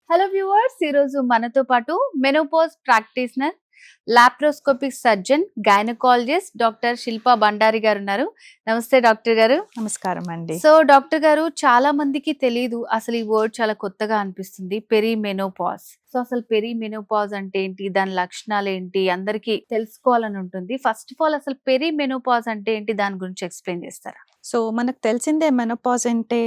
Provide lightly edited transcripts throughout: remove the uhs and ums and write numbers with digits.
Hello viewers, ఈరోజు మనతో పాటు menopause practitioner, laparoscopic surgeon, gynaecologist doctor Shilpa Bandari గారు ఉన్నారు. నమస్తే డాక్టర్ గారు. నమస్కారం అండి. సో డాక్టర్ గారు, చాలా మందికి తెలియదు, అసలు ఈ వర్డ్ చాలా కొత్తగా అనిపిస్తుంది, పెరి మెనోపాజ్. సో అసలు పెరి మెనోపాజ్ అంటే ఏంటి, దాని లక్షణాలు ఏంటి, అందరికీ తెలుసుకోవాలని ఉంటుంది. ఫస్ట్ ఆఫ్ ఆల్ అసలు పెరి మెనోపాజ్ అంటే ఏంటి, దాని గురించి ఎక్స్ప్లెయిన్ చేస్తారా? సో, మనకు తెలిసిందే మెనోపాజ్ అంటే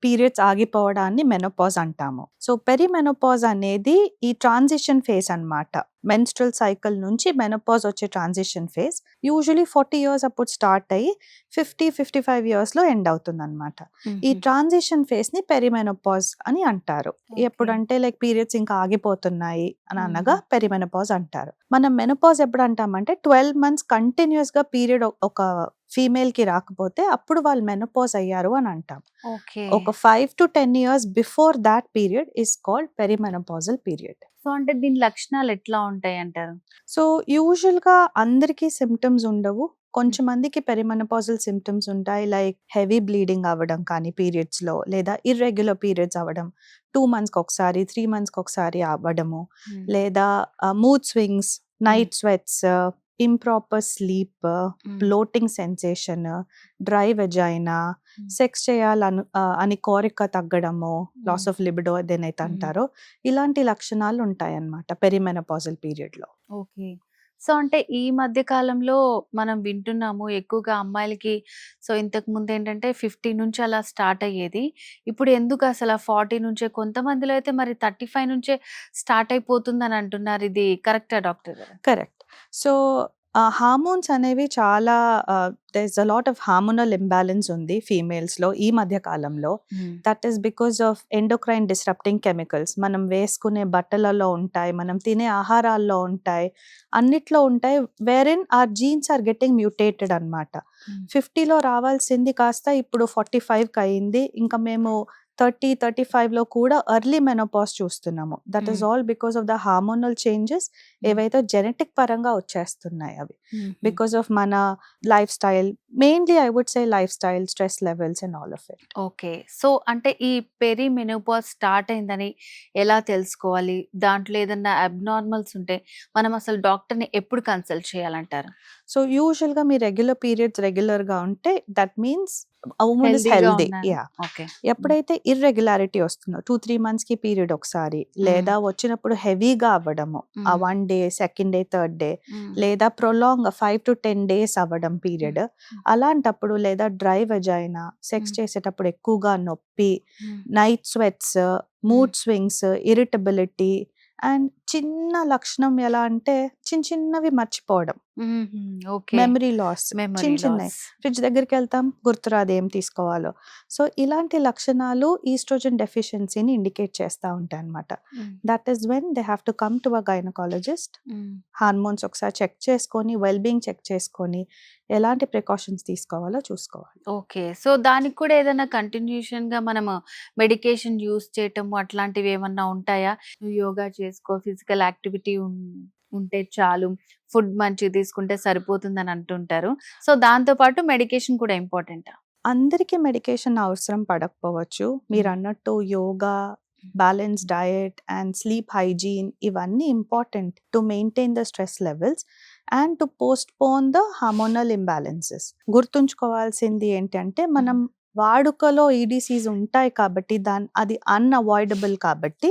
పీరియడ్స్ ఆగిపోవడాన్ని మెనోపాజ్ అంటాము. సో, పెరిమెనోపాజ్ అనేది ఈ ట్రాన్సిషన్ ఫేజ్ అన్నమాట. మెన్స్ట్రువల్ సైకిల్ నుంచి మెనోపాజ్ వచ్చే ట్రాన్సిషన్ ఫేజ్. యూజువల్లీ 40 ఇయర్స్ అప్పుడు స్టార్ట్ అయ్యి 55 ఇయర్స్‌లో ఎండ్ అవుతుందన్నమాట. ఈ ట్రాన్సిషన్ ఫేజ్‌ని పెరిమెనోపాజ్ అని అంటారు. ఎప్పుడంటే లైక్ పీరియడ్స్ ఇంకా ఆగిపోతున్నాయి అని అనగా పెరిమెనోపాజ్ అంటారు. మనం మెనోపాజ్ ఎప్పుడు అంటామంటే 12 మంత్స్ కంటిన్యూయస్‌గా పీరియడ్ ఒక ఫీమేల్‌కి రాకపోతే అప్పుడు వాళ్ళు మెనోపాజ్ అయ్యారు అని అంటాం. ఓకే. ఒక 5 to 10 years before that period is called perimenopausal period. So అంటే దీని లక్షణాలు ఎట్లా ఉంటాయి అంటారు? సో, యూజువల్‌గా అందరికీ సింప్టమ్స్ ఉండవు. కొంచెం మందికి పెరిమెనోపాజల్ సింప్టమ్స్ ఉంటాయి. లైక్ హెవీ బ్లీడింగ్ అవ్వడం కానీ పీరియడ్స్‌లో, లేదా ఇర్రెగ్యులర్ పీరియడ్స్ అవ్వడం. 2 మంత్స్‌కి ఒకసారి, 3 మంత్స్‌కి ఒకసారి అవ్వడము. లేదా mood swings, night స్వెట్స్, improper sleep, bloating sensation, dry vagina, sex అని కోరిక తగ్గడము, లాస్ ఆఫ్ లిబిడో ఏదైతే అంటారో, ఇలాంటి లక్షణాలు ఉంటాయన్నమాట పెరిమెనోపాజల్ పీరియడ్‌లో. ఓకే. సో అంటే ఈ మధ్య కాలంలో మనం వింటున్నాము ఎక్కువగా అమ్మాయిలకి. సో ఇంతకు ముందు ఏంటంటే 50 నుంచి అలా స్టార్ట్ అయ్యేది. ఇప్పుడు ఎందుకు అసలు 40 నుంచే, కొంతమందిలో అయితే మరి 35 నుంచే స్టార్ట్ అయిపోతుందని అంటున్నారు. ఇది కరెక్టా డాక్టర్ గారు? కరెక్ట్. సో, హార్మోన్స్ అనేవి చాలా there is a lot of hormonal imbalance ఉంది ఫీమేల్స్‌లో ఈ మధ్య కాలంలో. That is because of endocrine disrupting chemicals. మనం వేసుకునే బట్టలలో ఉంటాయి, మనం తినే ఆహారాల్లో ఉంటాయి, అన్నిట్లో ఉంటాయి. Wherein our genes are getting mutated అన్నమాట. 50లో రావాల్సింది కాస్త ఇప్పుడు 45కి అయింది. ఇంకా మేము 30, 35లో కూడా ఎర్లీ మెనోపాజ్ చూస్తున్నాము. That is all because of the hormonal changes ఏవైతే జెనెటిక్ పరంగా వచ్చేస్తున్నాయి అవి. బికాస్ ఆఫ్ మన lifestyle, mainly I would say lifestyle, stress levels and all of it. Okay. So అంటే ఈ పెరి మెనోపాజ్ స్టార్ట్ అయిందని ఎలా తెలుసుకోవాలి? దాంట్లో ఏదన్నా అబ్నార్మల్స్ ఉంటే మనం అసలు డాక్టర్‌ని ఎప్పుడు కన్సల్ట్ చేయాలంటారు? సో, యూజువల్‌గా మీ రెగ్యులర్ పీరియడ్స్ రెగ్యులర్‌గా ఉంటే దట్ మీన్స్ ఆ వుమన్ ఇస్ హెల్తీగా హెల్తీ. ఉన్నారు. యాహ్! ఓకే. ఎప్పుడైతే ఇర్రెగ్యులారిటీ వస్తుందో 2, 3 మంత్స్‌కి పీరియడ్ ఒకసారి, లేదా వచ్చినప్పుడు హెవీగా అవ్వడము, ఆ 1 day, second day, third day, లేదా ప్రొలాంగ్ 5 to 10 డేస్ అవ్వడం పీరియడ్, అలాంటప్పుడు, లేదా డ్రై వెజైనా, సెక్స్ చేసేటప్పుడు ఎక్కువగా నొప్పి, night sweats, mood swings, irritability, and చిన్న లక్షణం ఎలా అంటే చిన్నవి మర్చిపోవడం, ఓకే. మెమరీ లాస్, మెమరీ చిన్నయి. లాస్. ఫ్రిడ్జ్ దగ్గరికెళ్తాం, గుర్తురాదు ఏం తీసుకోవాలో. సో, ఇలాంటి లక్షణాలు ఈస్ట్రోజన్ డెఫిషియన్సీని ఇండికేట్ చేస్తా ఉంటాయన్నమాట. That is when they have to come to a gynaecologist. Hormones ఒకసారి చెక్ చేసుకొని, వెల్ బీయింగ్ చెక్ చేసుకొని, ఎలాంటి ప్రికాషన్స్ తీసుకోవాలో చూసుకోవాలి. ఓకే. సో దానికి కూడా ఏదైనా కంటిన్యూషన్‌గా మనము మెడికేషన్ యూజ్ చేయటము అట్లాంటివి ఏమన్నా ఉంటాయా? నువ్వు యోగా చేసుకో, ఫిజికల్ యాక్టివిటీ ఉంటే చాలు, ఫుడ్ మంచిగా తీసుకుంటే సరిపోతుందని అంటుంటారు. సో దాంతో పాటు మెడికేషన్ కూడా ఇంపార్టెంటా? అందరికీ మెడికేషన్ అవసరం పడకపోవచ్చు. మీరన్నట్టు yoga, balance diet and sleep hygiene ఇవన్నీ important to maintain the stress levels and to postpone the hormonal imbalances. గుర్తుంచుకోవాల్సింది ఏంటంటే, మనం వాడుకలో ఈడీసీస్ ఉంటాయి కాబట్టి అది అన్‌అవాయిడబుల్ కాబట్టి,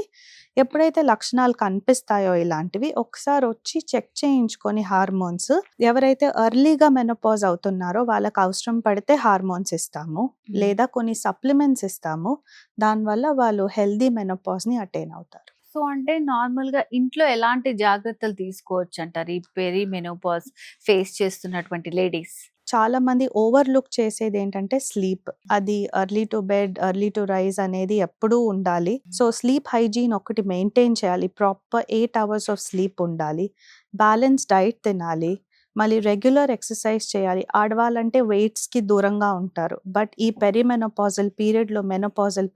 ఎప్పుడైతే లక్షణాలు కనిపిస్తాయో ఇలాంటివి, ఒకసారి వచ్చి చెక్ చేయించుకొని హార్మోన్స్, ఎవరైతే ఎర్లీగా మెనోపాజ్ అవుతున్నారో వాళ్ళకి అవసరం పడితే హార్మోన్స్ ఇస్తాము, లేదా కొన్ని సప్లిమెంట్స్ ఇస్తాము. దానివల్ల వాళ్ళు హెల్తీ మెనోపాజ్‌ని అటైన్ అవుతారు. సో అంటే నార్మల్‌గా ఇంట్లో ఎలాంటి జాగ్రత్తలు తీసుకోవచ్చంటారు ఈ పెరి మెనోపాజ్ ఫేస్ చేస్తున్నటువంటి లేడీస్? చాలా మంది ఓవర్‌లుక్ చేసేదేంటంటే స్లీప్. అది early to bed, early to rise అనేది ఎప్పుడూ ఉండాలి. సో, స్లీప్ హైజీన్ ఒకటి మెయింటైన్ చేయాలి. ప్రాపర్ 8 అవర్స్ ఆఫ్ స్లీప్ ఉండాలి. బ్యాలెన్స్ డైట్ తినాలి. మళ్ళీ రెగ్యులర్ ఎక్సర్సైజ్ చేయాలి. ఆడవాళ్ళంటే వెయిట్స్‌కి దూరంగా ఉంటారు. బట్ ఈ మెనోపాజల్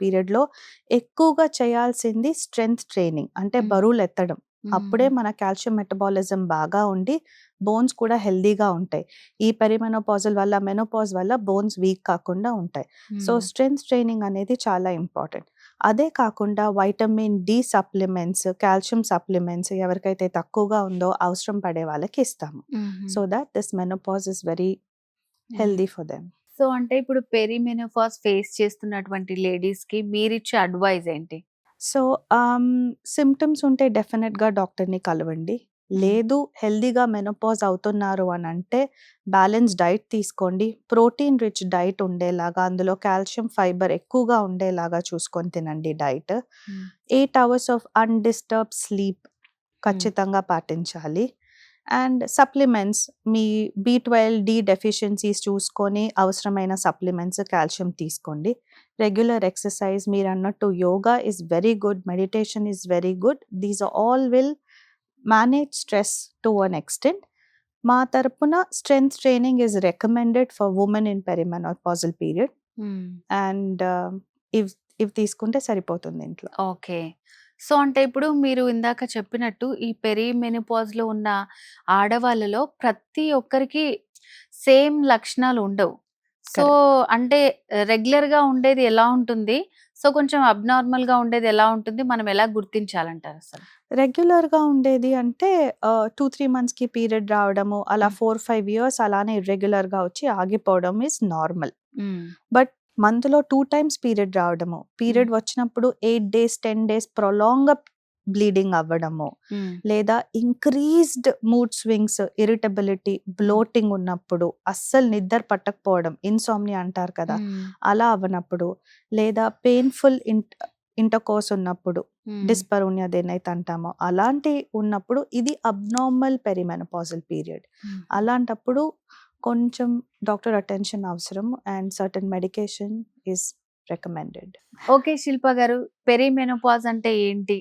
పీరియడ్‌లో ఎక్కువగా చేయాల్సింది స్ట్రెంగ్త్ ట్రైనింగ్. అంటే బరువులెత్తడం. అప్పుడే మన కాల్షియం మెటబాలిజం బాగా ఉండి బోన్స్ కూడా హెల్తీగా ఉంటాయి. ఈ మెనోపాజ్ వల్ల బోన్స్ వీక్ కాకుండా ఉంటాయి. సో, స్ట్రెంగ్త్ ట్రైనింగ్ అనేది చాలా ఇంపార్టెంట్. అదే కాకుండా vitamin D supplements, calcium supplements ఎవరికైతే తక్కువగా ఉందో అవసరం పడే వాళ్ళకి ఇస్తాము. So that this menopause is very healthy for them. So అంటే ఇప్పుడు పెరిమెనోపాజ్ ఫేస్ చేస్తున్నటువంటి లేడీస్‌కి మీరిచ్చే అడ్వైస్ ఏంటి? సో సిమ్టమ్స్ ఉంటే డెఫినెట్‌గా డాక్టర్‌ని కలవండి. లేదు హెల్తీగా మెనోపాజ్ అవుతున్నారు అని అంటే బ్యాలెన్స్ డైట్ తీసుకోండి. ప్రోటీన్ రిచ్ డైట్ ఉండేలాగా, అందులో కాల్షియం, ఫైబర్ ఎక్కువగా ఉండేలాగా చూసుకొని తినండి diet. 8 hours of undisturbed sleep ఖచ్చితంగా పాటించాలి. అండ్ సప్లిమెంట్స్ మీ B12, డి డెఫిషియన్సీస్ చూసుకొని అవసరమైన సప్లిమెంట్స్, కాల్షియం తీసుకోండి. రెగ్యులర్ ఎక్సర్సైజ్ మీరన్నట్టు yoga is very good, meditation is very good. These all will manage stress to an extent. మా తరపున strength training is recommended for women in perimenopausal period. And ఇవి తీసుకుంటే సరిపోతుంది ఇంట్లో. ఓకే. సో అంటే ఇప్పుడు మీరు ఇందాక చెప్పినట్టు ఈ పెరిమెనోపాజ్‌లో ఉన్న ఆడవాళ్ళలో ప్రతి ఒక్కరికి సేమ్ లక్షణాలు ఉండవు. సో అంటే రెగ్యులర్‌గా ఉండేది ఎలా ఉంటుంది? సో కొంచెం అబ్‌నార్మల్‌గా ఉండేది ఎలా ఉంటుంది? మనం ఎలా గుర్తించాలంటారు అసలు? రెగ్యులర్‌గా ఉండేది అంటే 2, 3 మంత్స్‌కి పీరియడ్ రావడము, అలా 4, 5 ఇయర్స్ అలానే ఇర్రెగ్యులర్‌గా వచ్చి ఆగిపోవడం ఈజ్ నార్మల్. బట్ మంత్‌లో 2 టైమ్స్ పీరియడ్ రావడము, పీరియడ్ వచ్చినప్పుడు 8 డేస్, 10 డేస్ ప్రొలాంగ్‌గా బ్లీడింగ్ అవ్వడము, లేదా increased mood swings, irritability, bloating ఉన్నప్పుడు, అస్సలు నిద్ర పట్టకపోవడం, ఇన్సామ్నియా అంటారు కదా! అలా అవ్వనప్పుడు, లేదా పెయిన్‌ఫుల్ ఇంటర్‌కోర్స్ ఉన్నప్పుడు, డిస్పరోనియా దేన్నైతే అంటామో అలాంటి ఉన్నప్పుడు ఇది అబ్నార్మల్ పెరిమెనోపాజల్ పీరియడ్. అలాంటప్పుడు కొంచెం డాక్టర్ అటెన్షన్ అవసరం and certain medication is recommended. Okay Shilpa garu. Perimenopause అంటే ఏంటి?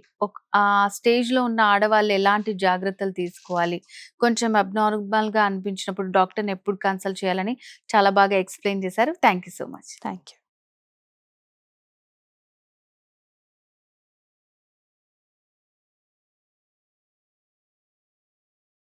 ఆ స్టేజ్‌లో ఉన్న ఆడవాళ్ళు ఎలాంటి జాగ్రత్తలు తీసుకోవాలి? కొంచెం అబ్‌నార్మల్‌గా అనిపించినప్పుడు డాక్టర్‌ని ఎప్పుడు కన్సల్ట్ చేయాలని చాలా బాగా ఎక్స్‌ప్లెయిన్ చేశారు. Thank you so much. Thank you.